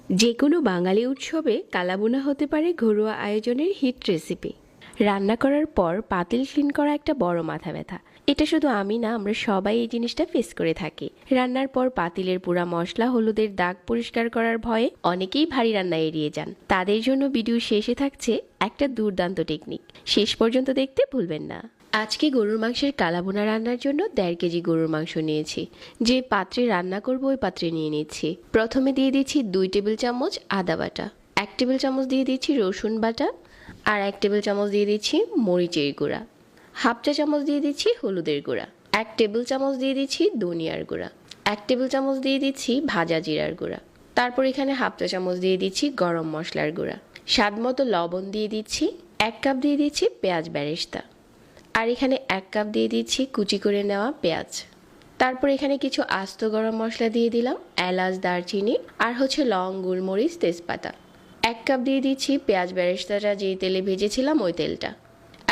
যে কোনো বাঙালি উৎসবে কালাভুনা হতে পারে ঘরোয়া আয়োজনের হিট রেসিপি। রান্না করার পর পাতিল ক্লিন করা একটা বড় মাথা ব্যথা। এটা শুধু আমি না, আমরা সবাই এই জিনিসটা ফেস করে থাকি। রান্নার পর পাতিলের পুরা মশলা হলুদের দাগ পরিষ্কার করার ভয়ে অনেকেই ভারী রান্না এড়িয়ে যান। তাদের জন্য ভিডিও শেষে থাকছে একটা দুর্দান্ত টেকনিক, শেষ পর্যন্ত দেখতে ভুলবেন না। আজকে গরুর মাংসের কালাভুনা রান্নার জন্য 1.5 কেজি গরুর মাংস নিয়েছি। যে পাত্রে রান্না করব ওই পাত্রে নিয়ে নিচ্ছি। প্রথমে দিয়ে দিচ্ছি 2 টেবিল চামচ আদা বাটা, 1 টেবিল চামচ দিয়ে দিচ্ছি রসুন বাটা, আর 1 টেবিল চামচ দিয়ে দিচ্ছি মরিচের গুঁড়া, হাফ চা চামচ দিয়ে দিচ্ছি হলুদের গুঁড়া, 1 টেবিল চামচ দিয়ে দিচ্ছি ধনিয়ার গুঁড়া, 1 টেবিল চামচ দিয়ে দিচ্ছি ভাজা জিরার গুঁড়া। তারপর এখানে হাফ চা চামচ দিয়ে দিচ্ছি গরম মশলার গুঁড়া, স্বাদ মতো লবণ দিয়ে দিচ্ছি, 1 কাপ দিয়ে দিচ্ছি পেঁয়াজ বেরেস্তা, আর এখানে 1 কাপ দিয়ে দিচ্ছি কুচি করে নেওয়া পেঁয়াজ। তারপর এখানে কিছু আস্ত গরম মশলা দিয়ে দিলাম, এলাচ, দারচিনি আর লং, গোলমরিচ, তেজপাতা। 1 কাপ দিয়ে দিচ্ছি পেঁয়াজ বেরেস্তাটা যে তেলে ভেজেছিলাম ওই তেলটা।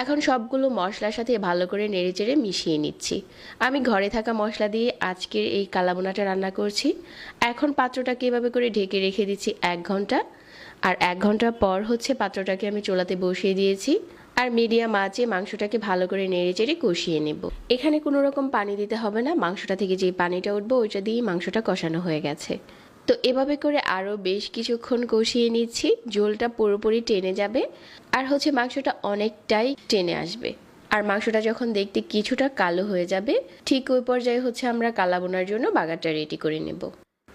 এখন সবগুলো মশলার সাথে ভালো করে নেড়েচেড়ে মিশিয়ে নিচ্ছি। আমি ঘরে থাকা মশলা দিয়ে আজকের এই কালাভুনাটা রান্না করছি। এখন পাত্রটাকে এভাবে করে ঢেকে রেখে দিচ্ছি 1 ঘন্টা। আর 1 ঘন্টা পর পাত্রটাকে আমি চুলাতে বসিয়ে দিয়েছি, আর মিডিয়াম আঁচে মাংসটাকে ভালো করে নেড়েচেড়ে কষিয়ে নেব। এখানে কোনো রকম পানি দিতে হবে না, মাংসটা থেকে যে পানিটা উঠবে ওইটা দিয়েই মাংসটা কষানো হয়ে গেছে। তো এভাবে করে আরও বেশ কিছুক্ষণ কষিয়ে নিচ্ছি। ঝোলটা পুরোপুরি টেনে যাবে আর মাংসটা অনেকটাই টেনে আসবে। আর মাংসটা যখন দেখতে কিছুটা কালো হয়ে যাবে, ঠিক ওই পর্যায়ে আমরা কালাভুনার জন্য বাগারটা রেডি করে নেব।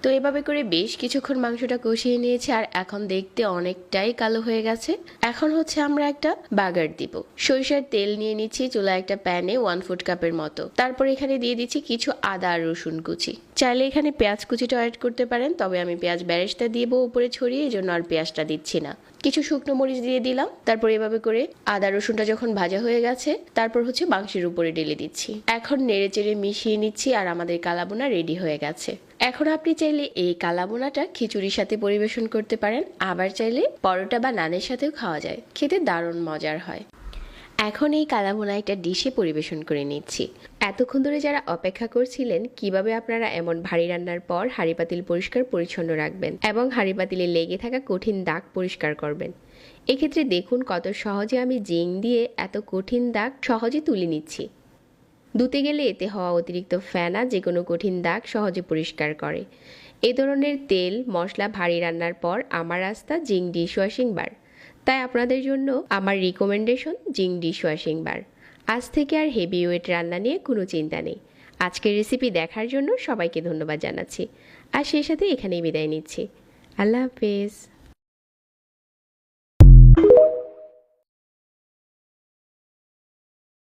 তো এভাবে করে বেশ কিছুক্ষণ মাংসটা কষিয়ে নিয়েছি আর এখন দেখতে অনেকটাই কালো হয়ে গেছে। এখন আমরা একটা বাগার দিব। সরিষার তেল নিয়ে নিচ্ছি চুলা একটা প্যানে 1/4 কাপের মতো। তারপর এখানে দিয়ে দিচ্ছি কিছু আদা আর রসুন কুচি। চাইলে এখানে পেঁয়াজ কুচিটা অ্যাড করতে পারেন, তবে আমি পেঁয়াজ বেরেস্তা দিব উপরে ছড়িয়ে, এই জন্য আর পেঁয়াজটা দিচ্ছি না। কিছু শুকনো মরিচ দিয়ে দিলাম। তারপর এভাবে করে আদা রসুনটা যখন ভাজা হয়ে গেছে, তারপর মাংসের উপরে ঢেলে দিচ্ছি। এখন নেড়েচেড়ে মিশিয়ে নিচ্ছি আর আমাদের কালাভুনা রেডি হয়ে গেছে। এখন আপনি চাইলে এই কালাভুনাটা খিচুড়ির সাথে পরিবেশন করতে পারেন, আবার চাইলে পরোটা বা নানের সাথেও খাওয়া যায়, খেতে দারুণ মজার হয়। এখন এই কালাভুনা একটা ডিশে পরিবেশন করে নিচ্ছি। এতক্ষণ ধরে যারা অপেক্ষা করছিলেন কিভাবে আপনারা এমন ভারী রান্নার পর হাঁড়ি পাতিল পরিষ্কার পরিচ্ছন্ন রাখবেন এবং হাঁড়ি পাতিলে লেগে থাকা কঠিন দাগ পরিষ্কার করবেন, এক্ষেত্রে দেখুন কত সহজে আমি জিং দিয়ে এত কঠিন দাগ সহজে তুলে নিচ্ছি। ধুতে গেলে এতে হওয়া অতিরিক্ত ফেনা যে কোনো কঠিন দাগ সহজে পরিষ্কার করে। এ ধরনের তেল মশলা ভারী রান্নার পর আমার রাস্তা জিং ডিশওয়াশিং বার। তাই আপনাদের জন্য আমার রিকমেন্ডেশন জিং ডিশওয়াশিং বার। আজ থেকে আর হেভি ওয়েট রান্না নিয়ে কোনো চিন্তা নেই। আজকের রেসিপি দেখার জন্য সবাইকে ধন্যবাদ জানাচ্ছি, আর সেই সাথে এখানেই বিদায় নিচ্ছি। আল্লাহ হাফেজ।